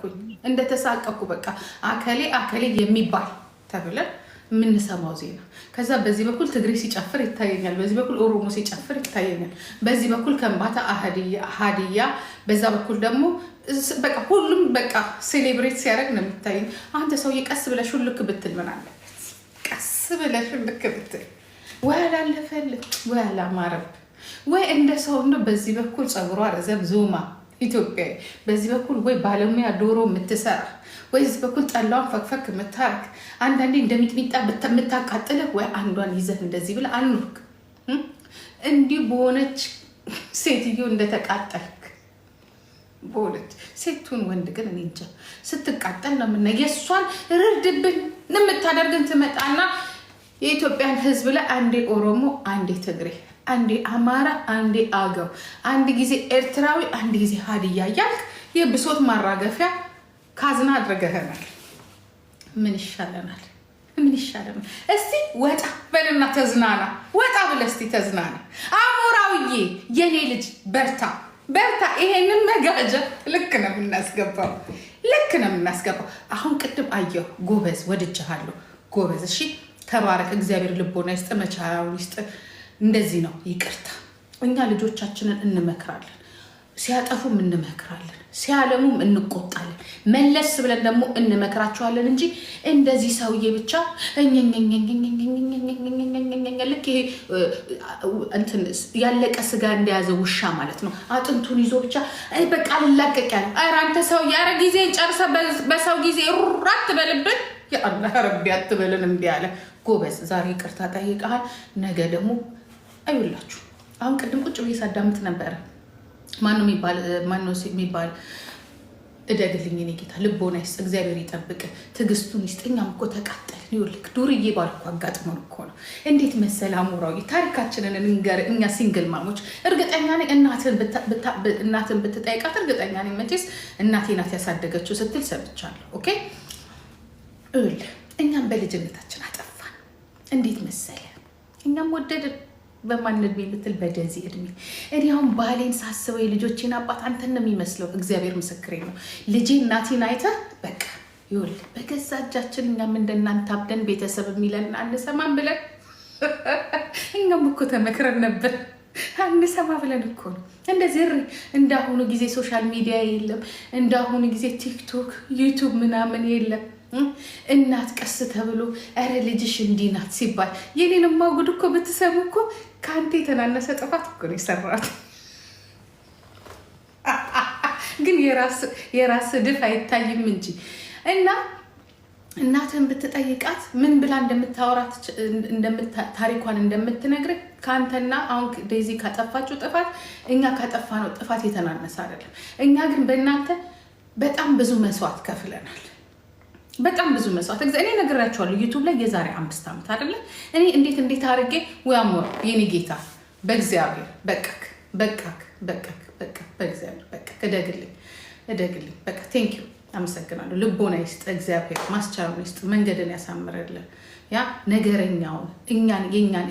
እንደተሳቀኩኝ እንደተሳቀኩ በቃ አከሌ የሚባል ተብለን የምንሰማው ዜና። ከዛ በዚህ በኩል ትግሬ ሲጨፍር ይታየኛል፣ በዚህ በኩል ኦሮሞ ሲጨፍር ይታየኛል፣ በዚህ በኩል ከምባታ ሀዲያ፣ በዛ በኩል ደግሞ በቃ ሁሉም በቃ ሴሌብሬት ሲያደርግ ነው የሚታየኝ። አንተ ሰውዬ ቀስ ብለሽ ሹልክ ብትል ምን አለበት? ቀስ ብለሽ ሹልክ ብትል ወይ አላለፈልም ወይ አላማረብ ወይ እንደ ሰው እንደው በዚህ በኩል ፀጉሯ ረዘም ዞማ ኢትዮጵያዊ፣ በዚህ በኩል ወይ ባለሙያ ዶሮ የምትሰራ ወይ እዚህ በኩል ጠላውን ፈክፈክ የምታረግ አንዳንዴ እንደሚጥሚጣ የምታቃጥልህ ወይ አንዷን ይዘህ እንደዚህ ብለህ አልኖርክ። እንዲሁ በሆነች ሴትዮ እንደተቃጠልክ በሆነች ሴቱን ወንድ ግን እኔ እንጃ ስትቃጠል ነው የምናየው። የእሷን ርድብን የምታደርግን ትመጣና የኢትዮጵያን ሕዝብ ላይ አንዴ ኦሮሞ፣ አንዴ ትግሬ፣ አንዴ አማራ፣ አንዴ አገው፣ አንድ ጊዜ ኤርትራዊ፣ አንድ ጊዜ ሀዲያ እያልክ የብሶት ማራገፊያ ካዝና አድርገህናል። ምን ይሻለናል? ምን ይሻለናል? እስቲ ወጣ በልና ተዝናና። ወጣ ብለህ እስቲ ተዝናና። አሞራውዬ የኔ ልጅ በርታ በርታ። ይሄንን መጋጃ ልክ ነው የምናስገባው፣ ልክ ነው የምናስገባው። አሁን ቅድም አየሁ። ጎበዝ፣ ወድጀሃለሁ። ጎበዝ። እሺ ተባረክ። እግዚአብሔር ልቦና ይስጥ፣ መቻያውን ይስጥ። እንደዚህ ነው ይቅርታ። እኛ ልጆቻችንን እንመክራለን፣ ሲያጠፉም እንመክራለን፣ ሲያለሙም እንቆጣለን። መለስ ብለን ደግሞ እንመክራቸዋለን እንጂ እንደዚህ ሰውዬ ብቻ ልክ ይሄ እንትን ያለቀ ስጋ እንደያዘ ውሻ ማለት ነው። አጥንቱን ይዞ ብቻ በቃ ልላቀቅ ያለ። ኧረ አንተ ሰውዬ፣ ኧረ ጊዜ ጨርሰ በሰው ጊዜ ራት በልብን። የአላህ ረቢ አትበልን እምቢ አለ። ጎበዝ፣ ዛሬ ይቅርታ ጠይቀሃል። ነገ ደግሞ አይውላችሁ። አሁን ቅድም ቁጭ ብዬ ሳዳምጥ ነበረ። ማነው የሚባል እደግልኝ እኔ ጌታ፣ ልቦና ይስጥ፣ እግዚአብሔር ይጠብቅ፣ ትዕግስቱን ይስጥ። እኛም እኮ ተቃጠልን። ይኸውልህ ዱርዬ ባልኩ አጋጥሞን እኮ ነው። እንዴት መሰለ አሞራዊ፣ ታሪካችንን እንንገር። እኛ ሲንግል ማሞች እርግጠኛ ነኝ እናትን ብትጠይቃት እርግጠኛ ነኝ መቼስ እናቴ ናት ያሳደገችው ስትል ሰምቻለሁ። ኦኬ ይኸውልህ እኛም በልጅነታችን አጠፋን። እንዴት መሰለ እኛም ወደድን በማን እድሜ ብትል በደዚህ እድሜ። እኔ አሁን ባሌን ሳስበው የልጆቼን አባት አንተን ነው የሚመስለው። እግዚአብሔር ምስክሬ ነው። ልጄ እናቴን አይተህ በቃ ይኸውልህ በገዛ እጃችን እኛም እንደናንተ አብደን ቤተሰብ የሚለን አንሰማም ብለን እኛም እኮ ተመክረን ነበር። አንሰማ ብለን እኮ ነው እንደዚህ። እንዳሁኑ ጊዜ ሶሻል ሚዲያ የለም፣ እንዳሁኑ ጊዜ ቲክቶክ፣ ዩቱብ ምናምን የለም። እናት ቀስ ተብሎ ኧረ ልጅሽ እንዲህ ናት ሲባል የኔንማ ጉድ እኮ ብትሰሙ እኮ ከአንተ የተናነሰ ጥፋት እኮ ነው የሰራት። ግን የራስ ድፍ አይታይም እንጂ እና እናትን ብትጠይቃት ምን ብላ እንደምታወራት ታሪኳን እንደምትነግር ከአንተና አሁን ዴዚ ካጠፋችው ጥፋት እኛ ካጠፋነው ጥፋት የተናነሰ አይደለም። እኛ ግን በእናንተ በጣም ብዙ መስዋዕት ከፍለናል። በጣም ብዙ መስዋዕት እኔ ነግራቸዋለሁ። ዩቱብ ላይ የዛሬ 5 ዓመት አይደለ እኔ እንዴት አድርጌ ወያሞር የኔ ጌታ በእግዚአብሔር በቃክ በእግዚአብሔር በቃክ እደግልኝ በቃ ቴንክ ዩ አመሰግናለሁ። ልቦና ይስጥ እግዚአብሔር፣ ማስቻሉን ይስጥ፣ መንገድን ያሳምርልን። ያ ነገረኛውን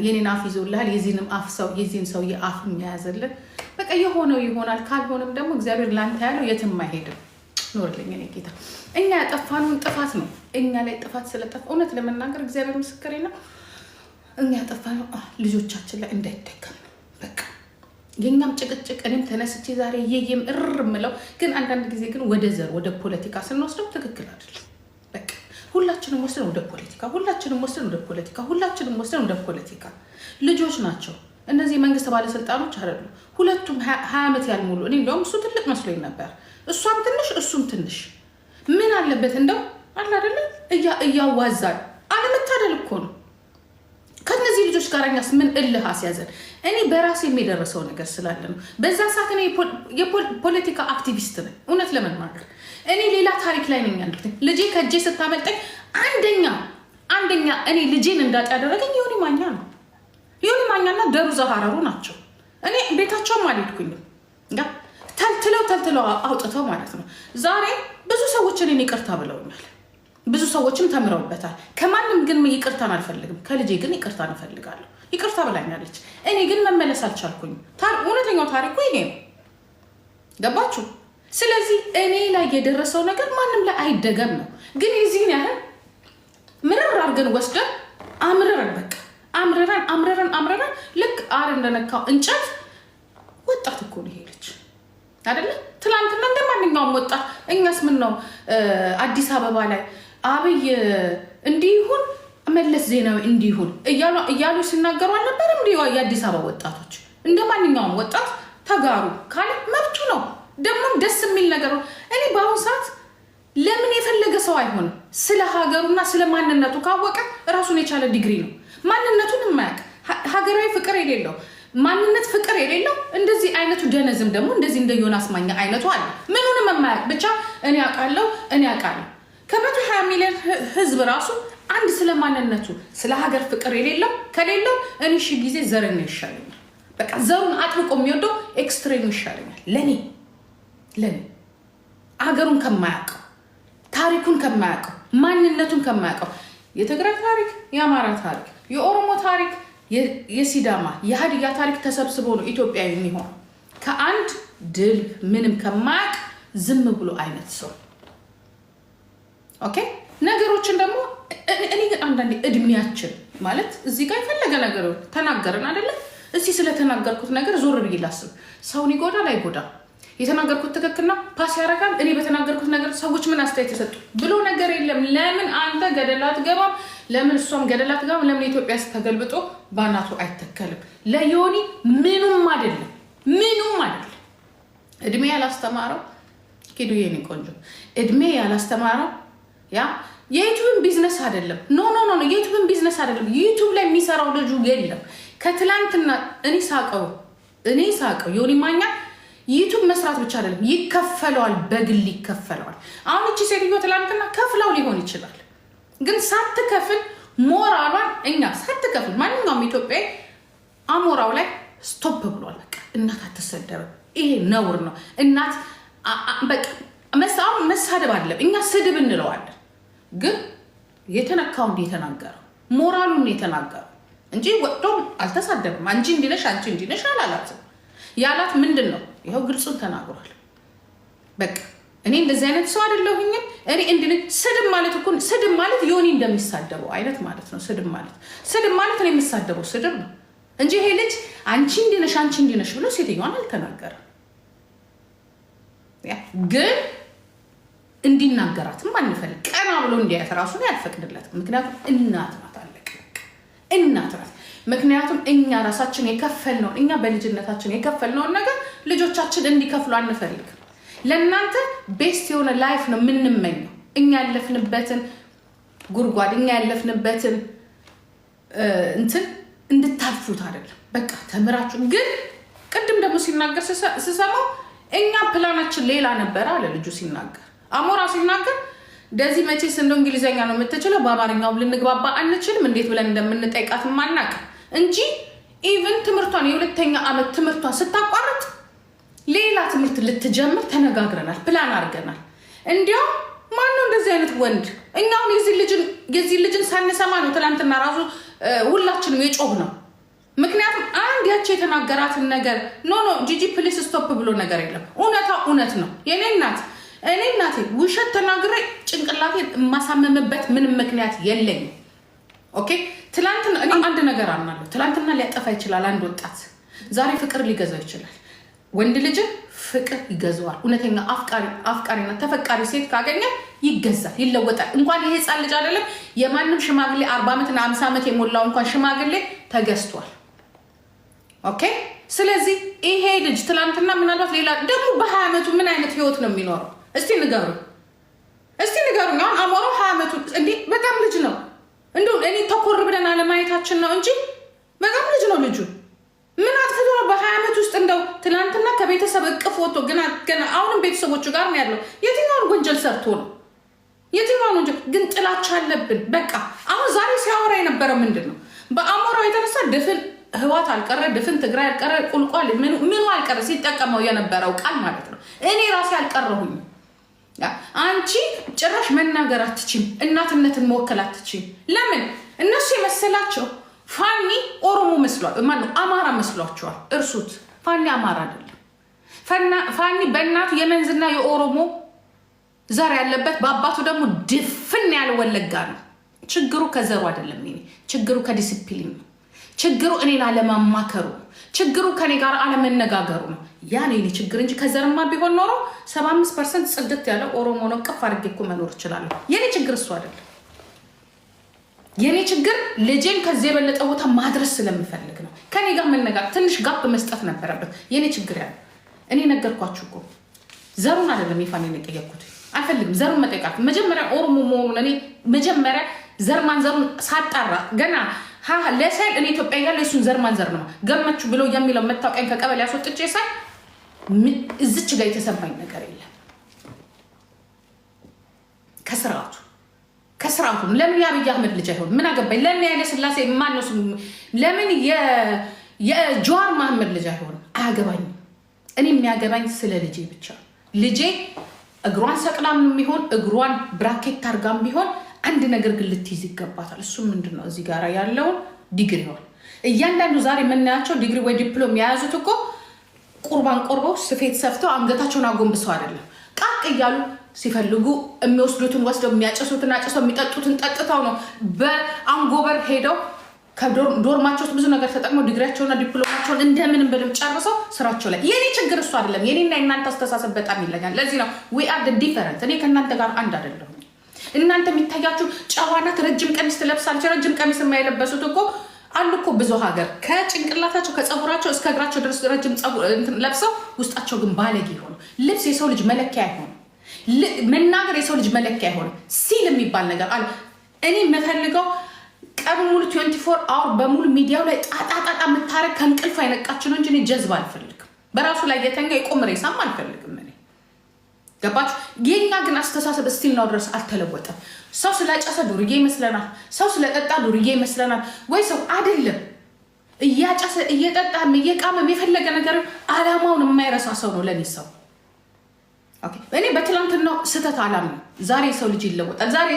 የኔን አፍ ይዞልሃል፣ የዚህንም አፍ ሰው የዚህን ሰው የአፍ የሚያያዝልን በቃ የሆነው ይሆናል። ካልሆነም ደግሞ እግዚአብሔር ላንተ ያለው የትም አይሄድም። ኖርልኝ እኔ ጌታ። እኛ ያጠፋነውን ጥፋት ነው እኛ ላይ ጥፋት ስለጠፋ እውነት ለመናገር እግዚአብሔር ምስክሬ ነው። እኛ ያጠፋነው ልጆቻችን ላይ እንዳይደገም ነው በቃ። የኛም ጭቅጭቅ እኔም ተነስቼ ዛሬ የየም ምለው ግን አንዳንድ ጊዜ ግን ወደ ዘር ወደ ፖለቲካ ስንወስደው ትክክል አይደለም። በቃ ሁላችንም ወስደን ወደ ፖለቲካ ልጆች ናቸው እነዚህ መንግስት ባለስልጣኖች አይደሉም። ሁለቱም 20 ዓመት ያልሞሉ። እኔ እንደውም እሱ ትልቅ መስሎኝ ነበር። እሷም ትንሽ እሱም ትንሽ። ምን አለበት እንደው አለ አይደለ እያዋዛን አለመታደል እኮ ነው። ከነዚህ ልጆች ጋር እኛስ ምን እልህ አስያዘን? እኔ በራሴ የሚደረሰው ነገር ስላለ ነው። በዛ ሰዓት እኔ የፖለቲካ አክቲቪስት ነኝ። እውነት ለመናገር እኔ ሌላ ታሪክ ላይ ነኝ ያለሁት። ልጄ ከእጄ ስታመልጠኝ አንደኛ እኔ ልጄን እንዳጣ ያደረገኝ ዮኒ ማኛ ነው። ዮኒ ማኛና ደሩ ዘሃረሩ ናቸው። እኔ ቤታቸውም አልሄድኩኝም። ተልትለው አውጥተው ማለት ነው። ዛሬ ብዙ ሰዎች እኔን ይቅርታ ብለውኛል። ብዙ ሰዎችም ተምረውበታል። ከማንም ግን ይቅርታን አልፈልግም። ከልጄ ግን ይቅርታን እፈልጋለሁ። ይቅርታ ብላኛለች። እኔ ግን መመለስ አልቻልኩኝም። እውነተኛው ታሪኩ ይሄ ነው። ገባችሁ? ስለዚህ እኔ ላይ የደረሰው ነገር ማንም ላይ አይደገም ነው። ግን የዚህን ያህል ምርር አድርገን ወስደን አምረረን በቃ አምረረን ልክ አር እንደነካው እንጨት ወጣት እኮ ነው ሄለች አይደለ? ትናንትና እንደማንኛውም ወጣት እኛስ ምን ነው አዲስ አበባ ላይ አብይ እንዲሁን መለስ ዜናዊ እንዲሁን እያሉ ሲናገሩ አልነበረም? የአዲስ አበባ ወጣቶች እንደማንኛውም ወጣት ተጋሩ ካለ መብቱ ነው። ደግሞ ደስ የሚል ነገር ነው። እኔ በአሁኑ ሰዓት ለምን የፈለገ ሰው አይሆንም ስለ ሀገሩና ስለ ማንነቱ ካወቀ ራሱን የቻለ ዲግሪ ነው። ማንነቱን የማያውቅ ሀገራዊ ፍቅር የሌለው ማንነት ፍቅር የሌለው እንደዚህ አይነቱ ደነዝም ደግሞ እንደዚህ እንደ ዮናስ ማኛ አይነቱ አለ። ምኑንም የማያውቅ ብቻ እኔ አውቃለሁ ከ120 ሚሊዮን ህዝብ ራሱ አንድ ስለ ማንነቱ ስለ ሀገር ፍቅር የሌለው ከሌለው እኔ ሺ ጊዜ ዘረኛ ይሻለኛል። በቃ ዘሩን አጥብቆ የሚወደው ኤክስትሬም ይሻለኛል ለኔ ሀገሩን ከማያውቀው ታሪኩን ከማያውቀው ማንነቱን ከማያውቀው የትግራይ ታሪክ፣ የአማራ ታሪክ፣ የኦሮሞ ታሪክ፣ የሲዳማ የሀዲያ ታሪክ ተሰብስቦ ነው ኢትዮጵያ የሚሆን ከአንድ ድል ምንም ከማያውቅ ዝም ብሎ አይነት ሰው ኦኬ። ነገሮችን ደግሞ እኔ ግን አንዳንዴ እድሜያችን ማለት እዚህ ጋር የፈለገ ነገር ተናገርን አይደለ? እስቲ ስለተናገርኩት ነገር ዞር ብዬ ላስብ። ሰውን ይጎዳል አይጎዳም? የተናገርኩት ትክክልና ፓስ ያደርጋል? እኔ በተናገርኩት ነገር ሰዎች ምን አስተያየት ይሰጡ ብሎ ነገር የለም። ለምን አንተ ገደል አትገባም? ለምን እሷም ገደል አትገባም? ለምን ኢትዮጵያ ተገልብጦ ባናቱ አይተከልም? ለዮኒ ምኑም አይደለም። እድሜ ያላስተማረው ኪዱ የኔ ቆንጆ እድሜ ያላስተማረው ያ የዩቲዩብን ቢዝነስ አይደለም። ኖ የዩቲዩብን ቢዝነስ አይደለም። ዩቲዩብ ላይ የሚሰራው ልጁ የለም። ከትላንትና እኔ ሳቀው ዮኒ ማኛ ዩቲዩብ መስራት ብቻ አይደለም ይከፈለዋል፣ በግል ይከፈለዋል። አሁን እቺ ሴትዮ ትላንትና ከፍላው ሊሆን ይችላል፣ ግን ሳትከፍል ሞራሏን እኛ ሳትከፍል ማንኛውም ኢትዮጵያዊ አሞራው ላይ ስቶፕ ብሏል። በቃ እናት አትሰደብም፣ ይሄ ነውር ነው። እናት በቃ መሳደብ አይደለም፣ እኛ ስድብ እንለዋለን። ግን የተነካው እንደ የተናገረው ሞራሉን የተናገረው እንጂ ወጥቶም አልተሳደብም። አንቺ እንዲነሽ አላላትም። ያላት ምንድን ነው? ይኸው ግልጹን ተናግሯል። በቃ እኔ እንደዚህ አይነት ሰው አይደለሁኝም። እኔ ስድብ ማለት ዮኒ እንደሚሳደበው አይነት ማለት ነው። ስድብ ማለት እኔ የሚሳደበው ስድብ ነው እንጂ ይሄ ልጅ አንቺ እንዲነሽ ብሎ ሴትዮዋን አልተናገረም። ግን እንዲናገራትም አንፈልግ። ቀና ብሎ እንዲያት ራሱን ያልፈቅድለትም። ምክንያቱም እናት ናት፣ አለቀ። እናት ናት። ምክንያቱም እኛ ራሳችን የከፈልነውን እኛ በልጅነታችን የከፈልነውን ነገር ልጆቻችን እንዲከፍሉ አንፈልግም። ለእናንተ ቤስት የሆነ ላይፍ ነው የምንመኘው። እኛ ያለፍንበትን ጉድጓድ እኛ ያለፍንበትን እንትን እንድታልፉት አይደለም። በቃ ተምራችሁ። ግን ቅድም ደግሞ ሲናገር ስሰማው እኛ ፕላናችን ሌላ ነበረ አለ ልጁ ሲናገር። አሞራ ሲናገር እንደዚህ መቼስ እንደ እንግሊዘኛ ነው የምትችለው፣ በአማርኛውም ልንግባባ አንችልም፣ እንዴት ብለን እንደምንጠይቃት ማናቅ እንጂ ኢቭን ትምህርቷን የሁለተኛ ዓመት ትምህርቷን ስታቋርጥ ሌላ ትምህርት ልትጀምር ተነጋግረናል፣ ፕላን አድርገናል። እንዲያውም ማነው እንደዚህ አይነት ወንድ? እኛውን የዚህ ልጅን ሳንሰማ ነው ትናንትና ራሱ ሁላችንም የጮህ ነው። ምክንያቱም አንድ ያቸው የተናገራትን ነገር ኖ ጂጂ ፕሊስ ስቶፕ ብሎ ነገር የለም። እውነት ነው። የኔ እናቴ ውሸት ተናግሬ ጭንቅላቴን የማሳመምበት ምንም ምክንያት የለኝም። ኦኬ ትላንትና እኔ አንድ ነገር አምናለሁ። ትላንትና ሊያጠፋ ይችላል አንድ ወጣት፣ ዛሬ ፍቅር ሊገዛው ይችላል። ወንድ ልጅን ፍቅር ይገዛዋል። እውነተኛ አፍቃሪና ተፈቃሪ ሴት ካገኘ ይገዛል፣ ይለወጣል። እንኳን ይሄ ህፃን ልጅ አይደለም የማንም ሽማግሌ 40 ዓመትና 50 ዓመት የሞላው እንኳን ሽማግሌ ተገዝቷል። ኦኬ ስለዚህ ይሄ ልጅ ትላንትና ምናልባት ሌላ ደግሞ በ20 ዓመቱ ምን አይነት ህይወት ነው የሚኖረው? እስቲ ንገሩ። አሁን አሞራው 20 ዓመቱ እንዴ በጣም ልጅ ነው። እንደው እኔ ተኮር ብለን አለማየታችን ነው እንጂ በጣም ልጅ ነው ልጁ። ምን አጥፍቶ ነው በ20 ዓመት ውስጥ እንደው ትላንትና ከቤተሰብ እቅፍ ወጥቶ ገና አሁንም ቤተሰቦቹ ጋር ነው ያለው። የትኛውን ወንጀል ሰርቶ ነው? የትኛውን ወንጀል ግን ጥላቻ አለብን። በቃ አሁን ዛሬ ሲያወራ የነበረው ምንድን ነው? በአሞራው የተነሳ ድፍን ህዋት አልቀረ፣ ድፍን ትግራይ አልቀረ፣ ቁልቋል ምኑ አልቀረ ሲጠቀመው የነበረው ቃል ማለት ነው። እኔ ራሴ አልቀረሁኝ። አንቺ ጭራሽ መናገር አትችም፣ እናትነትን መወከል አትችም። ለምን? እነሱ የመሰላቸው ፋኒ ኦሮሞ መስሏል፣ ማነው አማራ መስሏቸዋል። እርሱት። ፋኒ አማራ አይደለም። ፋኒ በእናቱ የመንዝና የኦሮሞ ዘር ያለበት በአባቱ ደግሞ ድፍን ያለ ወለጋ ነው። ችግሩ ከዘሩ አይደለም። ችግሩ ከዲሲፕሊን ነው። ችግሩ እኔን አለማማከሩ፣ ችግሩ ከኔ ጋር አለመነጋገሩ ነው። ያ ነው የኔ ችግር እንጂ ከዘርማ ቢሆን ኖሮ 75% ጽድት ያለ ኦሮሞ ነው ቅፍ አድርጌ እኮ መኖር እችላለሁ። የኔ ችግር እሱ አይደለም። የኔ ችግር ልጄን ከዚህ የበለጠ ቦታ ማድረስ ስለምፈልግ ነው። ከኔ ጋር መነጋገር ትንሽ ጋፕ መስጠት ነበረበት። የኔ ችግር ያለ እኔ ነገርኳችሁ እኮ ዘሩን አይደለም የፋኒን የጠየቅኩት። አልፈልግም ዘሩን መጠየቃት። መጀመሪያ ኦሮሞ መሆኑን እኔ መጀመሪያ ዘር ማንዘሩን ሳጣራ ገና ለሳይል እኔ ኢትዮጵያ ያለ እሱን ዘር ማንዘር ነው ገመቹ ብሎ የሚለው መታወቂያን ከቀበሌ ያስወጥቼ ሳይ እዚች ጋር የተሰማኝ ነገር የለም። ከስርዓቱ ለምን የአብይ አህመድ ልጅ አይሆን? ምን አገባኝ? ለምን ያለ ስላሴ ማነው ስሙ? ለምን የጀዋር መሐመድ ልጅ አይሆን? አያገባኝም። እኔ የሚያገባኝ ስለ ልጄ ብቻ። ልጄ እግሯን ሰቅላም ቢሆን እግሯን ብራኬት ታርጋም ቢሆን አንድ ነገር ግን ልትይዝ ይገባታል። እሱም ምንድን ነው? እዚህ ጋር ያለውን ዲግሪ ሆን እያንዳንዱ ዛሬ የምናያቸው ዲግሪ ወይ ዲፕሎም የያዙት እኮ ቁርባን ቆርበው ስፌት ሰፍተው አንገታቸውን አጎንብሰው አይደለም። ቃቅ እያሉ ሲፈልጉ የሚወስዱትን ወስደው የሚያጨሱትን አጨሰው የሚጠጡትን ጠጥተው ነው በአንጎበር ሄደው ከዶርማቸው ውስጥ ብዙ ነገር ተጠቅመው ዲግሪያቸውና ዲፕሎማቸውን እንደምንም በደንብ ጨርሰው ስራቸው ላይ። የኔ ችግር እሱ አይደለም። የኔና የእናንተ አስተሳሰብ በጣም ይለኛል። ለዚህ ነው ዊ አር ዲፈረንት። እኔ ከእናንተ ጋር አንድ አይደለሁም። እናንተ የሚታያችሁ ጨዋናት ረጅም ቀሚስ ትለብሳለች። ረጅም ቀሚስ የማይለበሱት እኮ አሉ እኮ ብዙ ሀገር ከጭንቅላታቸው ከፀጉራቸው እስከ እግራቸው ድረስ ረጅም ለብሰው ውስጣቸው ግን ባለጌ ሆኑ። ልብስ የሰው ልጅ መለኪያ አይሆንም። መናገር የሰው ልጅ መለኪያ አይሆንም። ሲል የሚባል ነገር አለ። እኔ የምፈልገው ቀን ሙሉ 24 አወር በሙሉ ሚዲያው ላይ ጣጣጣጣ የምታረግ ከእንቅልፍ አይነቃችን እንጂ እኔ ጀዝባ አልፈልግም። በራሱ ላይ የተንጋ የቆም ሬሳም አልፈልግም። እኔ ገባችሁ? የኛ ግን አስተሳሰብ እስቲል ነው ድረስ አልተለወጠም። ሰው ስለጨሰ ዱርዬ ይመስለናል። ሰው ስለጠጣ ዱርዬ ይመስለናል። ወይ ሰው አይደለም እያጨሰ እየጠጣ እየቃመም የፈለገ ነገር አላማውን የማይረሳ ሰው ነው ለኔ ሰው። እኔ በትላንትናው ስህተት አላምንም። ዛሬ ሰው ልጅ ይለወጣል። ዛሬ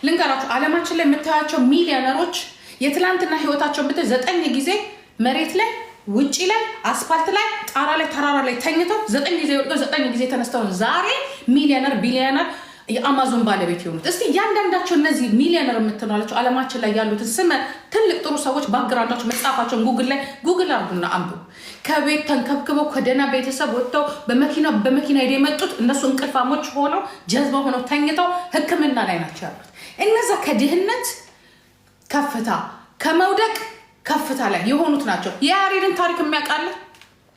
ልንገራችሁ፣ አለማችን ላይ የምታያቸው ሚሊዮነሮች የትላንትና ህይወታቸው ብታይ 9 ጊዜ መሬት ላይ ውጪ ላይ አስፋልት ላይ ጣራ ላይ ተራራ ላይ ተኝተው 9 ጊዜ ወድቀው 9 ጊዜ ተነስተው ዛሬ ሚሊዮነር ቢሊዮነር የአማዞን ባለቤት የሆኑት። እስቲ እያንዳንዳቸው እነዚህ ሚሊዮነር የምትሏቸው አለማችን ላይ ያሉትን ስመ ትልቅ ጥሩ ሰዎች ባክግራውንዳቸው መጽሐፋቸውን ጉግል አርጉና አንብቡ። ከቤት ተንከብክበው ከደህና ቤተሰብ ወጥተው በመኪና ሄደ የመጡት እነሱ እንቅልፋሞች ሆነው ጀዝባ ሆነው ተኝተው ሕክምና ላይ ናቸው ያሉት። እነዛ ከድህነት ከፍታ ከመውደቅ ከፍታ ላይ የሆኑት ናቸው። የያሬድን ታሪክ የሚያውቃለ?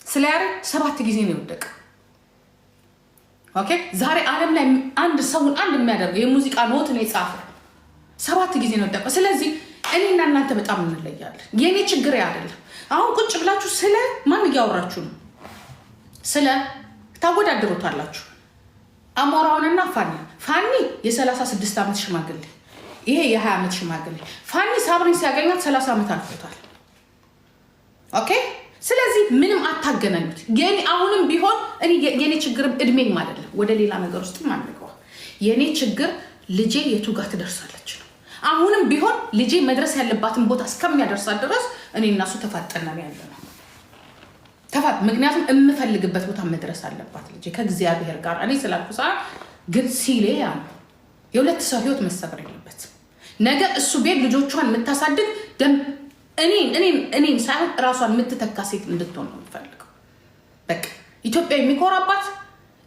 ስለ ያሬድ 7 ጊዜ ነው የወደቀ። ዛሬ ዓለም ላይ አንድ ሰውን አንድ የሚያደርገው የሙዚቃ ኖትን የጻፈ 7 ጊዜ ነው የወደቀ። ስለዚህ እኔና እናንተ በጣም እንለያለን። የኔ ችግር አይደለም። አሁን ቁጭ ብላችሁ ስለ ማን እያወራችሁ ነው? ስለ ታወዳድሩታላችሁ አሞራውንና ፋኒ የ36 ዓመት ሽማግሌ፣ ይሄ የ20 ዓመት ሽማግሌ። ፋኒ ሳብሪን ሲያገኛት 30 ዓመት አልፎታል። ስለዚህ ምንም አታገናኙት። የኔ አሁንም ቢሆን የኔ ችግር እድሜም አይደለም፣ ወደ ሌላ ነገር ውስጥም አንገባ። የኔ ችግር ልጄ የቱ ጋር ትደርሳለች ነው። አሁንም ቢሆን ልጄ መድረስ ያለባትን ቦታ እስከሚያደርሳት ድረስ እኔ እና እሱ ተፋጠናል ያለ ነው። ምክንያቱም የምፈልግበት ቦታ መድረስ አለባት ልጄ ከእግዚአብሔር ጋር። እኔ ስላልኩ ሰዓት ግን ሲሌ ያ ነው የሁለት ሰው ህይወት መሰበር የለበት። ነገ እሱ ቤት ልጆቿን የምታሳድግ እኔን ሳይሆን እራሷን የምትተካ ሴት እንድትሆን ነው የምፈልገው። በቃ ኢትዮጵያ የሚኮራባት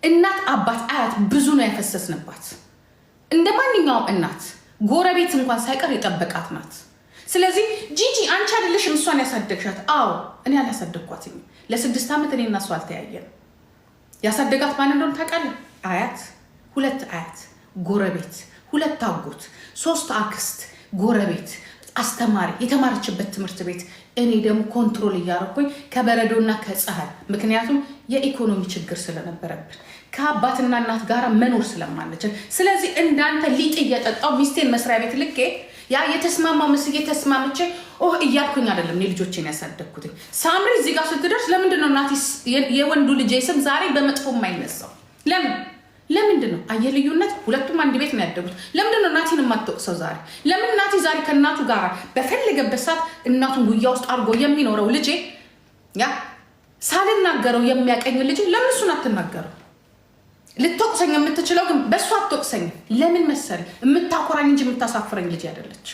እናት፣ አባት፣ አያት ብዙ ነው ያፈሰስንባት። እንደ ማንኛውም እናት ጎረቤት እንኳን ሳይቀር የጠበቃት ናት። ስለዚህ ጂጂ አንቺ አይደለሽም እሷን ያሳደግሻት? አዎ እኔ አላሳደግኳትም። ለ6 ዓመት እኔ እና እሷ አልተያየንም። ያሳደጋት ማን እንደሆነ ታውቃለህ? አያት፣ 2 አያት፣ ጎረቤት፣ 2 አጎት፣ 3 አክስት፣ ጎረቤት፣ አስተማሪ፣ የተማረችበት ትምህርት ቤት። እኔ ደግሞ ኮንትሮል እያደረኩኝ ከበረዶና ከፀሐይ፣ ምክንያቱም የኢኮኖሚ ችግር ስለነበረብን ከአባትና እናት ጋር መኖር ስለማንችል። ስለዚህ እንዳንተ ሊጥ እየጠጣው ሚስቴን መስሪያ ቤት ልኬ ያ የተስማማው መስዬ ተስማምቼ እያልኩኝ አይደለም ልጆቼን ያሳደግኩት። ሳምሪ እዚህ ጋር ስትደርስ ለምንድን ነው እናቴ የወንዱ ልጄ ስም ዛሬ በመጥፎ የማይነሳው? ለምንድን ነው? አየህ ልዩነት። ሁለቱም አንድ ቤት ነው ያደጉት። ለምንድን ነው እናቴን የማትወቅሰው ዛሬ? ለምን እናቴ ዛሬ ከእናቱ ጋር በፈለገበት ሰዓት እናቱን ጉያ ውስጥ አድርጎ የሚኖረው ልጄ ያ ሳልናገረው የሚያቀኝ ልጅ ለምን እሱን አትናገረው? ልትወቅሰኝ የምትችለው ግን በእሱ አትወቅሰኝ። ለምን መሰል የምታኮራኝ እንጂ የምታሳፍረኝ ልጅ አይደለች።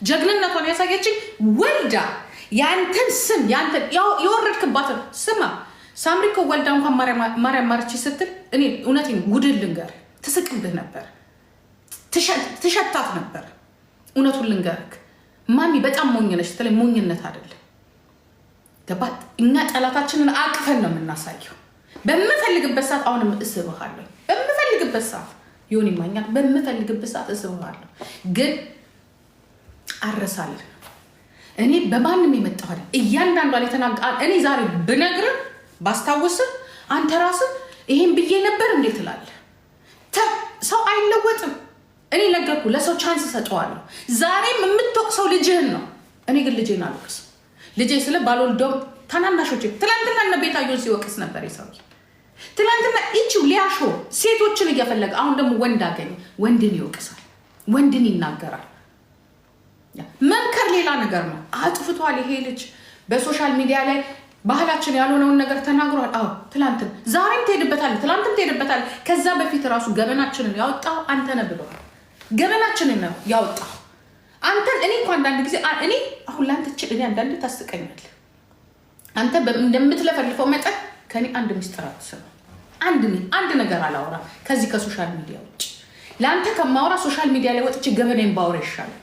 ጀግንነቷን ያሳየችኝ ወልዳ ያንተን ስም ያንተን የወረድክባትን ስማ። ሳምሪ እኮ ወልዳ እንኳን ማርያም ማርቺ ስትል እኔ እውነቴን ጉድል ልንገር ትስቅብህ ነበር፣ ትሸታት ነበር። እውነቱን ልንገርክ ማሚ በጣም ሞኝ ነች ስትለኝ ሞኝነት አይደለም ገባት። እኛ ጠላታችንን አቅፈን ነው የምናሳየው። በምፈልግበት ሰዓት አሁንም እስብሃለሁ። በምፈልግበት ሰዓት ይሁን ይማኛል። በምፈልግበት ሰዓት እስብሃለሁ። ግን አረሳለሁ። እኔ በማንም የመጣው አይደል እያንዳንዷ ላይ ተናግጣ እኔ ዛሬ ብነግር ባስታውስ አንተ ራስህ ይሄን ብዬ ነበር እንዴት ትላለህ? ሰው አይለወጥም። እኔ ነገርኩ ለሰው ቻንስ ሰጠዋለሁ። ዛሬም የምትወቅሰው ልጅህን ነው። እኔ ግን ልጄን አልወቅስም። ልጄ ስለ ባልወልደውም ታናናሾቼ ትላንትና እነ ቤታዮን ሲወቅስ ነበር የሰውዬ። ትላንትና እቺው ሊያሾ ሴቶችን እየፈለገ አሁን ደግሞ ወንድ አገኘ። ወንድን ይወቅሳል፣ ወንድን ይናገራል። መምከር ሌላ ነገር ነው። አጥፍቷል ይሄ ልጅ በሶሻል ሚዲያ ላይ ባህላችን ያልሆነውን ነገር ተናግሯል። አዎ ትላንትም ዛሬም ትሄድበታለህ፣ ትላንትም ትሄድበታለህ። ከዛ በፊት ራሱ ገበናችንን ያወጣው አንተ ነህ ብለዋል። ገበናችንን ነው ያወጣው አንተ። እኔ እንኳን አንዳንድ ጊዜ እኔ አሁን ላንተ እኔ አንዳንድ ታስቀኛለህ። አንተ እንደምትለፈልፈው መጠን ከኔ አንድ ምስጢር አትሰማ። አንድ ነገር አላወራም ከዚህ ከሶሻል ሚዲያ ውጭ። ለአንተ ከማወራ ሶሻል ሚዲያ ላይ ወጥቼ ገበናዬን ባወራ ይሻላል።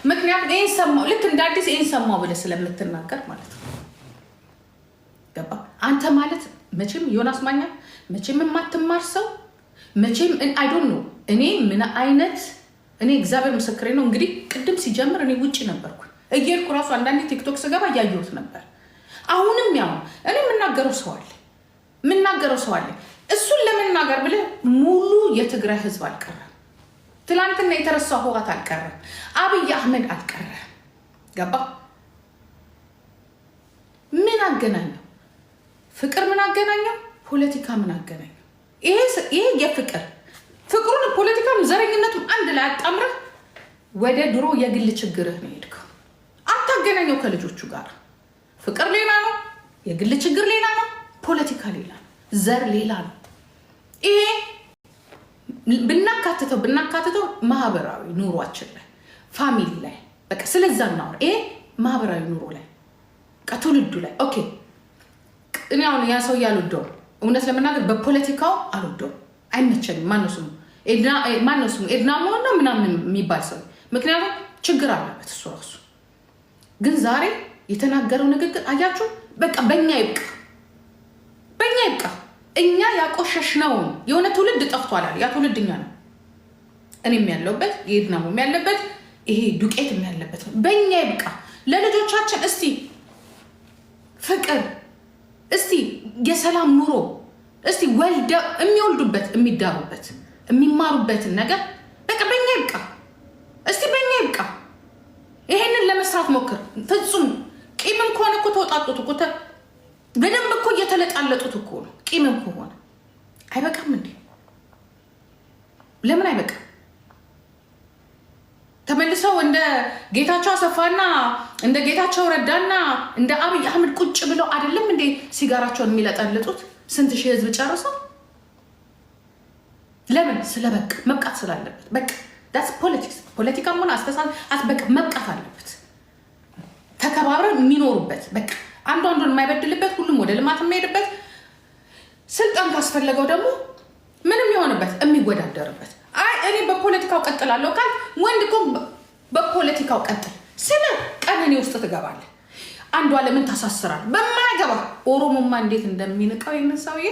ምክንያቱም ይሄን ሰማው ልክ እንደ አዲስ ይሄን ሰማው ብለህ ስለምትናገር ማለት ነው። ገባ? አንተ ማለት መቼም ዮናስ ማኛ መቼም የማትማር ሰው መቼም አይ ዶንት ኖ እኔ ምን አይነት እኔ እግዚአብሔር ምስክሬ ነው። እንግዲህ ቅድም ሲጀምር እኔ ውጭ ነበርኩ እየሄድኩ ራሱ አንዳንዴ ቲክቶክ ስገባ እያየሁት ነበር። አሁንም ያው እኔ የምናገረው ሰው አለ እሱን ለመናገር ብለህ ሙሉ የትግራይ ህዝብ አልቀረም። ትላንትና የተረሳው ህወሓት አልቀረም። አብይ አህመድ አልቀረም። ገባ? ምን አገናኘው? ፍቅር ምን አገናኘው? ፖለቲካ ምን አገናኘው? ይሄ ፍቅሩን ፖለቲካም ዘረኝነቱም አንድ ላይ አጣምረህ ወደ ድሮ የግል ችግርህ ነው ሄድከው። አታገናኘው ከልጆቹ ጋር። ፍቅር ሌላ ነው፣ የግል ችግር ሌላ ነው፣ ፖለቲካ ሌላ ነው፣ ዘር ሌላ ነው። ይሄ ብናካትተው ማህበራዊ ኑሯችን ላይ ፋሚሊ ላይ በቃ ስለዛ እናወራ። ይሄ ማህበራዊ ኑሮ ላይ ትውልዱ ላይ ኦኬ። እኔ አሁን ያ ሰው አልወደውም፣ እውነት ለመናገር በፖለቲካው አልወደውም፣ አይመቸኝም። ማነው ስሙ ኤድና መሆን ነው ምናምን የሚባል ሰው ምክንያቱም ችግር አለበት እሱ ራሱ። ግን ዛሬ የተናገረው ንግግር አያችሁ፣ በቃ በእኛ ይብቃ። እኛ ያቆሸሽነውን የሆነ ትውልድ ጠፍቷል። ያ ትውልድ እኛ ነው። እኔም ያለሁበት የኤድናሞም ያለበት ይሄ ዱቄትም ያለበት በእኛ ይብቃ። ለልጆቻችን እስቲ ፍቅር፣ እስቲ የሰላም ኑሮ፣ እስቲ የሚወልዱበት የሚዳሩበት የሚማሩበትን ነገር በቃ በእኛ ይብቃ። እስቲ በእኛ ይብቃ። ይሄንን ለመስራት ሞክር። ፍጹም ቂምም ከሆነ እኮ ተወጣጡት እኮ በደንብ እኮ እየተለጣለጡት እኮ ነው። ቂምም ከሆነ አይበቃም እንዴ? ለምን አይበቃም? ተመልሰው እንደ ጌታቸው አሰፋና እንደ ጌታቸው ረዳና እንደ አብይ አህመድ ቁጭ ብለው አይደለም እንዴ ሲጋራቸውን የሚለጠልጡት? ስንት ሺህ ህዝብ ጨርሰው። ለምን? ስለበቃ መብቃት ስላለበት። በቃ ዳስ ፖለቲክስ። ፖለቲካም ሆነ አስተሳሰብ በቃ መብቃት አለበት። ተከባብረን የሚኖሩበት በቃ አንዱ አንዱን የማይበድልበት፣ ሁሉም ወደ ልማት የሚሄድበት፣ ስልጣን ካስፈለገው ደግሞ ምንም የሆነበት የሚወዳደርበት። አይ እኔ በፖለቲካው ቀጥላለሁ ካል ወንድ እኮ በፖለቲካው ቀጥል ስለ ቀነኔ ውስጥ ትገባለህ። አንዷ ለምን ታሳስራል? በማያገባ ኦሮሞማ እንዴት እንደሚንቀው ይህንን ሰውዬ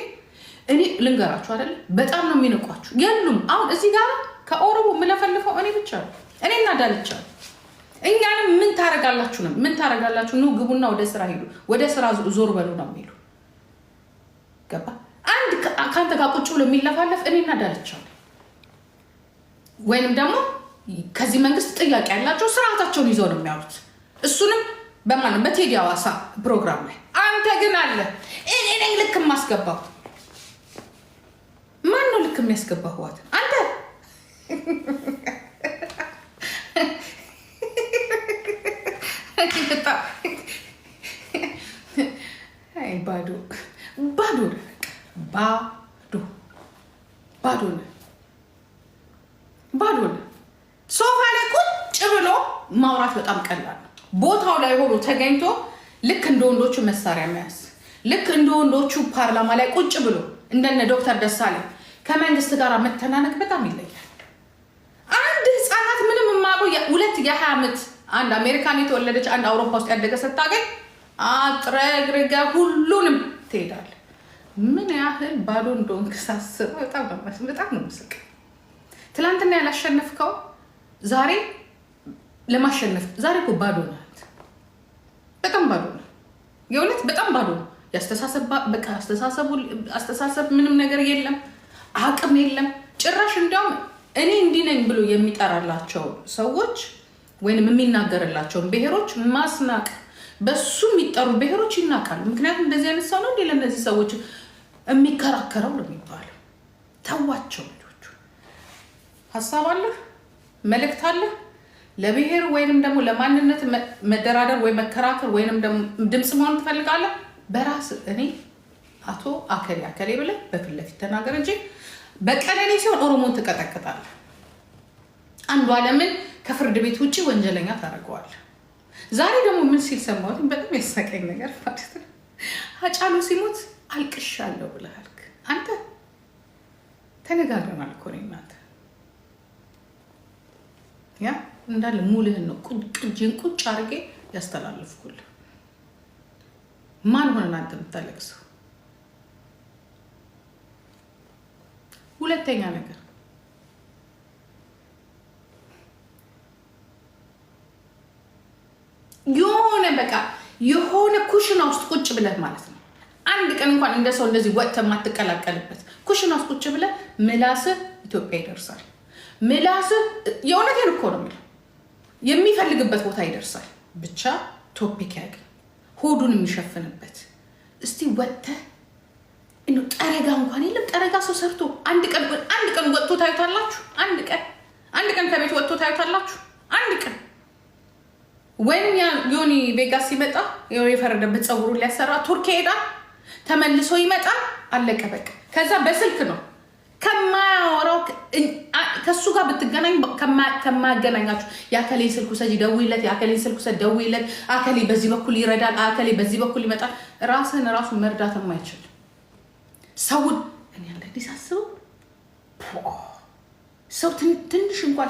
እኔ ልንገራችሁ አይደል? በጣም ነው የሚንቋችሁ። የሉም አሁን እዚህ ጋር ከኦሮሞ የምለፈልፈው እኔ ብቻ ነው። እኔና ዳልቻ እኛንም ምን ታረጋላችሁ ነው? ምን ታረጋላችሁ? ኑ ግቡና ወደ ስራ ሄዱ፣ ወደ ስራ ዞር በሉ ነው የሚሉ። ገባ? አንድ ከአንተ ጋር ቁጭ ብሎ የሚለፋለፍ እኔና ዳልቻ ነው። ወይንም ደግሞ ከዚህ መንግስት ጥያቄ ያላቸው ስርዓታቸውን ይዘው ነው የሚያሉት። እሱንም በማንም በቴዲ አዋሳ ፕሮግራም ላይ አንተ ግን አለ እኔ ነኝ ልክ የማስገባው። ማን ነው ልክ የሚያስገባው? ህዋት አንተ አይ ባዶ ባዶ ነው። ሶፋ ላይ ቁጭ ብሎ ማውራት በጣም ቀላል ነው። ቦታው ላይ ሆኖ ተገኝቶ ልክ እንደ ወንዶቹ መሳሪያ መያዝ፣ ልክ እንደ ወንዶቹ ፓርላማ ላይ ቁጭ ብሎ እንደነ ዶክተር ደሳለኝ ከመንግስት ጋር መተናነቅ በጣም ይለያል። አንድ ህፃናት ምንም የማያውቁ 2 ዓመት አንድ አሜሪካን የተወለደች አንድ አውሮፓ ውስጥ ያደገ ስታገኝ አጥረግርጋ ሁሉንም ትሄዳል። ምን ያህል ባዶ እንደሆንክ ሳስብ በጣም ነው ምስቅ። ትላንትና ያላሸነፍከው ዛሬ ለማሸነፍ ዛሬ እኮ ባዶ ናት። በጣም ባዶ ነው። የእውነት በጣም ባዶ ነው። አስተሳሰብ ምንም ነገር የለም። አቅም የለም ጭራሽ። እንዲያውም እኔ እንዲህ ነኝ ብሎ የሚጠራላቸው ሰዎች ወይንም የሚናገርላቸውን ብሔሮች ማስናቅ፣ በሱ የሚጠሩ ብሔሮች ይናቃሉ። ምክንያቱም እንደዚህ አይነት ሰው ነው እንዴ ለእነዚህ ሰዎች የሚከራከረው ነው የሚባለው። ተዋቸው ልጆቹ። ሀሳብ አለህ፣ መልእክት አለህ ለብሔር ወይንም ደግሞ ለማንነት መደራደር ወይ መከራከር ወይንም ደግሞ ድምፅ መሆን ትፈልጋለህ በራስ እኔ አቶ አከሌ ብለህ በፊት ለፊት ተናገር እንጂ በቀለሌ ሲሆን ኦሮሞን ትቀጠቅጣለህ። አንዱ ዓለምን ከፍርድ ቤት ውጭ ወንጀለኛ ታደርገዋለህ። ዛሬ ደግሞ ምን ሲል ሰማሁት? በጣም ያሳቀኝ ነገር ማለት ነው። ሃጫሉ ሲሞት አልቅሻለሁ ብለሃል። አንተ ተነጋግረናል እኮ ነው እናንተ ያ እንዳለ ሙልህን ነው ቅጅን ቁጭ አድርጌ ያስተላልፍኩልህ። ማን ሆነን አንተ የምታለቅሰው? ሁለተኛ ነገር የሆነ ኩሽና ውስጥ ቁጭ ብለህ ማለት ነው አንድ ቀን እንኳን እንደ ሰው እንደዚህ ወጥተህ የማትቀላቀልበት ኩሽና ውስጥ ቁጭ ብለህ ምላስህ ኢትዮጵያ ይደርሳል። ምላስህ የእውነቴን እኮ ነው የምልህ የሚፈልግበት ቦታ ይደርሳል። ብቻ ቶፒክ ያገኝ ሆዱን የሚሸፍንበት። እስቲ ወጥተህ እንደው ጠረጋ እንኳን የለም። ጠረጋ ሰው ሰርቶ አንድ ቀን ወጥቶ ታዩታላችሁ? አንድ ቀን ከቤት ወጥቶ ታዩታላችሁ? አንድ ቀን ወይም ዮኒ ቬጋስ ሲመጣ የፈረደበት ፀጉሩን ሊያሰራ ቱርክ ሄዳል፣ ተመልሶ ይመጣል። አለቀ በቃ። ከዛ በስልክ ነው ከማያወራው ከሱ ጋር ብትገናኝ ከማያገናኛችሁ የአከሌን ስልክ ውሰጂ ደውይለት፣ የአከሌን ስልክ ውሰድ ደውይለት፣ አከሌ በዚህ በኩል ይረዳል፣ አከሌ በዚህ በኩል ይመጣል። ራሱን መርዳት የማይችል ሰውን እኔ አንዳንዴ ሳስበው ሰው ትንሽ እንኳን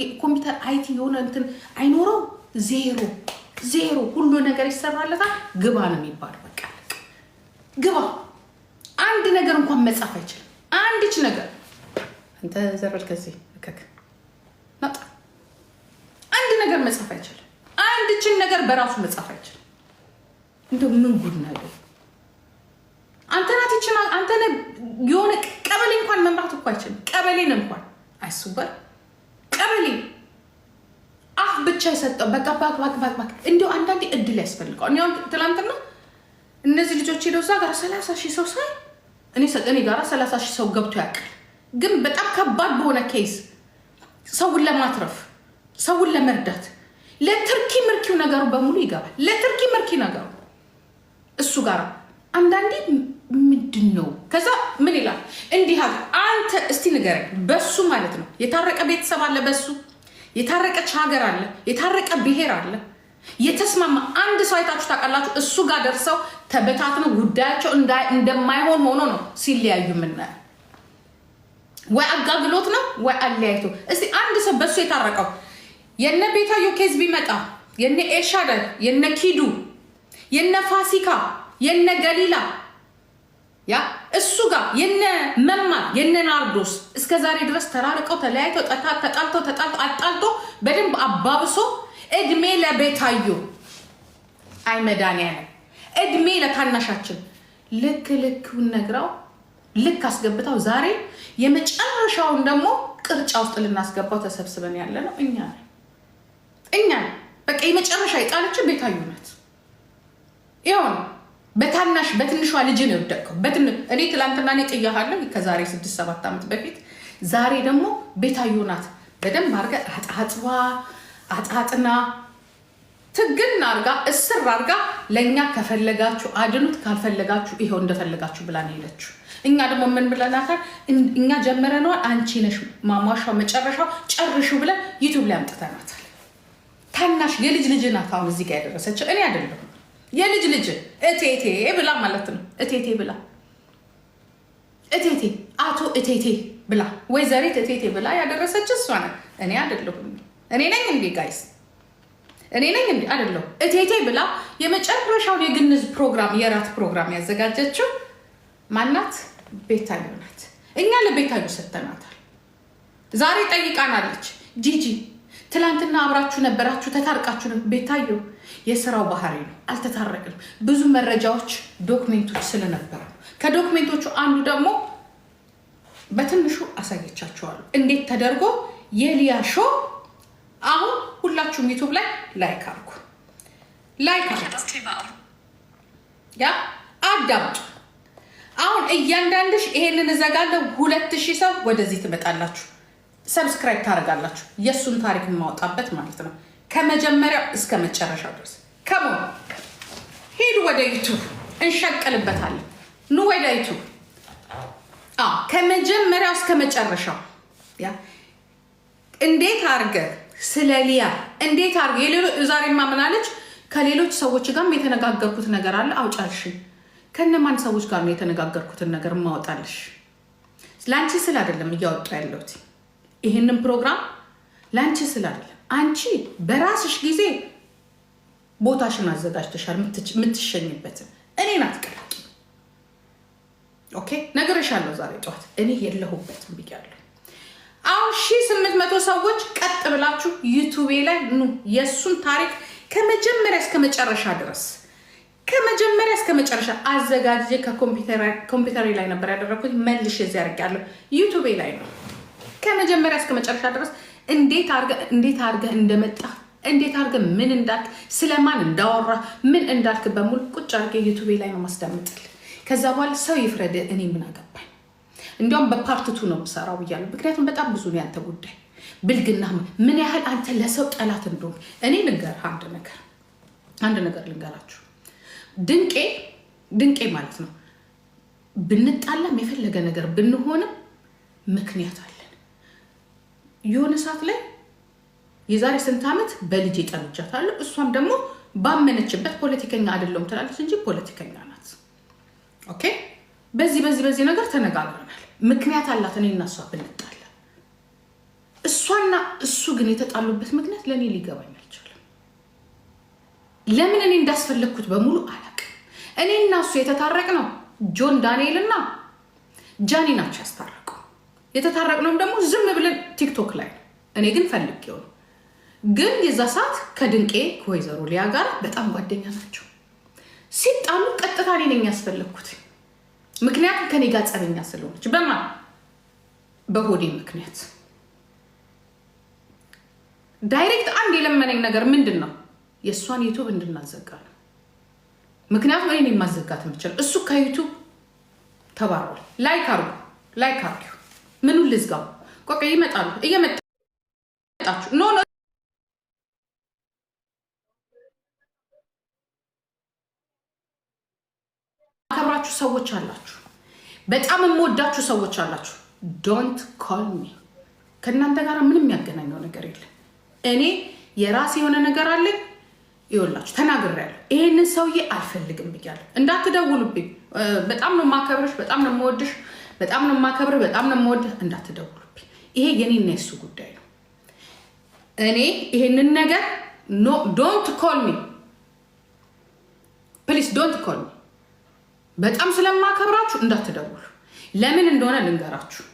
የኮምፒውተር አይቲ የሆነ እንትን አይኖረው ዜሮ ሁሉ ነገር ይሰራለታል። ግባ ነው የሚባለው። በቃ ግባ። አንድ ነገር እንኳን መጻፍ አይችልም። አንድች ነገር አንተ ዘረል ከዚህ እከክ ናጣ አንድ ነገር መጻፍ አይችልም። አንድችን ነገር በራሱ መጻፍ አይችልም። እንደው ምን ጉድ ነው? አንተ የሆነ ቀበሌ እንኳን መምራት እኮ አይችልም። ቀበሌን እንኳን አይሱበር ቀበሌ አፍ ብቻ የሰጠው በቃ ባክ እንደው አንዳንዴ እድል ያስፈልገዋል። እኔ ትላንትና እነዚህ ልጆች ሄደው እዛ ጋር 30,000 ሰው ሳይ እኔ ጋር 30,000 ሰው ገብቶ ያውቃል። ግን በጣም ከባድ በሆነ ኬስ ሰውን ለማትረፍ ሰውን ለመርዳት ለትርኪ ምርኪው ነገሩ በሙሉ ይገባል። ለትርኪ ምርኪ ነገሩ እሱ ጋር አንዳንዴ ምንድን ነው? ከዛ ምን ይላል? እንዲህ አንተ እስቲ ንገረኝ። በሱ ማለት ነው የታረቀ ቤተሰብ አለ፣ በሱ የታረቀች ሀገር አለ፣ የታረቀ ብሔር አለ፣ የተስማማ አንድ ሰው አይታችሁ ታውቃላችሁ? እሱ ጋር ደርሰው ተበታትነው ጉዳያቸው እንደማይሆን ሆኖ ነው ሲለያዩ የምናየው። ወይ አጋግሎት ነው ወይ አለያይቶ። እስቲ አንድ ሰው በሱ የታረቀው የነ ቤታዮ ኬዝ ቢመጣ የነ ኤልሻዳይ የነ ኪዱ የነ ፋሲካ የነ ገሊላ ያ እሱ ጋር የነ መማር የነ ናርዶስ እስከ ዛሬ ድረስ ተራርቀው ተለያይተው ተጣልተው አጣልቶ በደንብ አባብሶ እድሜ ለቤታዮ አይ መድኃኒዓለም እድሜ ለታናሻችን ልኩን ነግራው ልክ አስገብታው ዛሬ የመጨረሻውን ደግሞ ቅርጫ ውስጥ ልናስገባው ተሰብስበን ያለ ነው እኛ በቃ የመጨረሻ የጣለችን ቤታዮ ናት። ይሁን በትንሿ ልጅ ነው የወደቀው። እኔ ትላንትና ጥያሃለሁ ከዛሬ 6-7 ዓመት በፊት። ዛሬ ደግሞ ቤታዮ ናት። በደንብ አድርጋ አጣጥና ትግልና አርጋ እስር አርጋ ለእኛ ከፈለጋችሁ አድኑት ካልፈለጋችሁ ይኸው እንደፈለጋችሁ ብላ ነው ሄደችው። እኛ ደግሞ ምን ብለናታል? እኛ ጀመረነዋል፣ አንቺ ነሽ ማሟሻው መጨረሻው ጨርሽው ብለን ዩቱብ ላይ አምጥተናታል። ታናሽ የልጅ ልጅ ናት አሁን እዚህ ጋር ያደረሰችው፣ እኔ አይደለሁም። የልጅ ልጅ እቴቴ ብላ ማለት ነው። እቴቴ ብላ እቴቴ አቶ እቴቴ ብላ ወይዘሪት እቴቴ ብላ ያደረሰች እሷ ናት፣ እኔ አይደለሁም። እኔ ነኝ እንዴ ጋይስ? እኔ ነኝ እንዴ? አይደለሁም። እቴቴ ብላ የመጨረሻውን የግንዝ ፕሮግራም የራት ፕሮግራም ያዘጋጀችው ማናት? ቤታዮ ናት። እኛ ለቤታዮ ሰጥተናታል። ዛሬ ጠይቃናለች። ጂጂ ትላንትና አብራችሁ ነበራችሁ፣ ተታርቃችሁ ነበር። ቤታዮ የስራው ባህሪ ነው፣ አልተታረቅንም። ብዙ መረጃዎች ዶክሜንቶች ስለነበሩ ከዶክሜንቶቹ አንዱ ደግሞ በትንሹ አሳየቻችኋለሁ እንዴት ተደርጎ የሊያ ሾው። አሁን ሁላችሁም ዩቱብ ላይ ላይክ አድርጉ፣ ላይክ ያ አዳምጡ። አሁን እያንዳንድሽ ይሄንን እዘጋለሁ። 2000 ሰው ወደዚህ ትመጣላችሁ፣ ሰብስክራይብ ታደርጋላችሁ። የእሱን ታሪክ የማወጣበት ማለት ነው ከመጀመሪያው እስከ መጨረሻው ድረስ። ከሞ ሂዱ ወደ ዩቱብ እንሸቅልበታለን። ኑ ወደ ዩቱብ ከመጀመሪያው እስከ መጨረሻው ያ እንዴት አርገ ስለ ሊያ እንዴት አርገ ዛሬ ማምናለች። ከሌሎች ሰዎች ጋርም የተነጋገርኩት ነገር አለ፣ አውጫልሽ። ከነማን ሰዎች ጋር ነው የተነጋገርኩትን ነገር ማወጣልሽ? ላንቺ ስለ አይደለም እያወጣ ያለሁት ይሄንን ፕሮግራም ላንቺ ስለ አይደለም። አንቺ በራስሽ ጊዜ ቦታሽን አዘጋጅተሻል፣ የምትሸኝበትን። እኔን አትቀላቂ። ኦኬ ነገርሻለሁ። ዛሬ ጠዋት እኔ የለሁበትም ብያለሁ። አሁን 1800 ሰዎች ቀጥ ብላችሁ ዩቱቤ ላይ ኑ። የእሱን ታሪክ ከመጀመሪያ እስከ መጨረሻ ድረስ ከመጀመሪያ እስከ መጨረሻ አዘጋጅ። ከኮምፒውተሬ ላይ ነበር ያደረኩት፣ መልሼ እዚህ አድርጌያለሁ። ዩቱቤ ላይ ነው ከመጀመሪያ እስከ መጨረሻ ድረስ እንዴት አድርገህ እንደመጣ፣ እንዴት አድርገህ ምን እንዳልክ፣ ስለማን እንዳወራ፣ ምን እንዳልክ በሙሉ ቁጭ አድርገህ ዩቱቤ ላይ ነው ማስዳምጥል። ከዛ በኋላ ሰው ይፍረድ፣ እኔ ምን አገባኝ። እንዲያውም በፓርትቱ ነው የምሰራው ብያለሁ። ምክንያቱም በጣም ብዙ ነው ያንተ ጉዳይ፣ ብልግና ምን ያህል አንተ ለሰው ጠላት እንደሆንክ። እኔ ልንገርህ አንድ ነገር ልንገራችሁ። ድንቄ ማለት ነው ብንጣላም የፈለገ ነገር ብንሆንም ምክንያት አለን። የሆነ ሰዓት ላይ የዛሬ ስንት ዓመት በልጅ ጠልጃታለሁ። እሷም ደግሞ ባመነችበት ፖለቲከኛ አይደለሁም ትላለች እንጂ ፖለቲከኛ ናት። ኦኬ በዚህ ነገር ተነጋግረናል። ምክንያት አላት እኔ እና እሷ ብንጣላ። እሷና እሱ ግን የተጣሉበት ምክንያት ለእኔ ሊገባኝ አልቻለም። ለምን እኔ እንዳስፈለግኩት በሙሉ አላውቅም። እኔ እና እሱ የተታረቅ ነው ጆን ዳንኤል እና ጃኒ ናቸው ያስታረቀው። የተታረቅነውም ደግሞ ዝም ብለን ቲክቶክ ላይ ነው። እኔ ግን ፈልጌው ነው። ግን የዛ ሰዓት ከድንቄ ከወይዘሮ ሊያ ጋር በጣም ጓደኛ ናቸው። ሲጣሉ ቀጥታ እኔ ነኝ ያስፈለግኩት። ምክንያቱም ከኔ ጋር ጸበኛ ስለሆነች በሆዴ ምክንያት ዳይሬክት አንድ የለመነኝ ነገር ምንድን ነው? የእሷን ዩቱብ እንድናዘጋ ነው። ምክንያቱም እኔ ማዘጋት የምችል እሱ ከዩቱብ ተባሯል። ላይክ አርጉ። ምኑን ልዝጋው? ቆቀ ይመጣሉ። እየመጣችሁ ኖ አከብራችሁ ሰዎች አላችሁ፣ በጣም የምወዳችሁ ሰዎች አላችሁ። ዶንት ኮል ሚ። ከእናንተ ጋር ምንም የሚያገናኘው ነገር የለም። እኔ የራሴ የሆነ ነገር አለኝ። ይኸውላችሁ ተናግሬያለሁ። ይሄንን ሰውዬ አልፈልግም ብያለሁ። እንዳትደውሉብኝ። በጣም ነው የማከብርሽ፣ በጣም ነው የምወድሽ፣ በጣም ነው የማከብርህ፣ በጣም ነው የምወድህ። እንዳትደውሉብኝ። ይሄ የኔና የሱ ጉዳይ ነው። እኔ ይሄንን ነገር ዶንት ኮል ሚ ፕሊዝ፣ ዶንት ኮል ሚ። በጣም ስለማከብራችሁ እንዳትደውሉ። ለምን እንደሆነ ልንገራችሁ።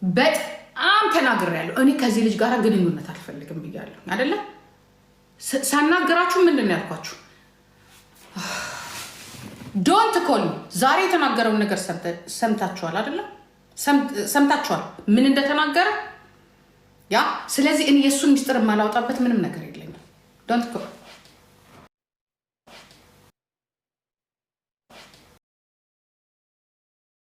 በጣም ተናግሬያለሁ። እኔ ከዚህ ልጅ ጋር ግንኙነት አልፈልግም ብያለሁ አይደለ? ሳናገራችሁ ምንድን ነው ያልኳችሁ? ዶንት ኮል ሚ። ዛሬ የተናገረውን ነገር ሰምታችኋል አይደለ? ሰምታችኋል ምን እንደተናገረ ያ። ስለዚህ እኔ የእሱን ሚስጥር የማላወጣበት ምንም ነገር የለኝም። ዶንት ኮል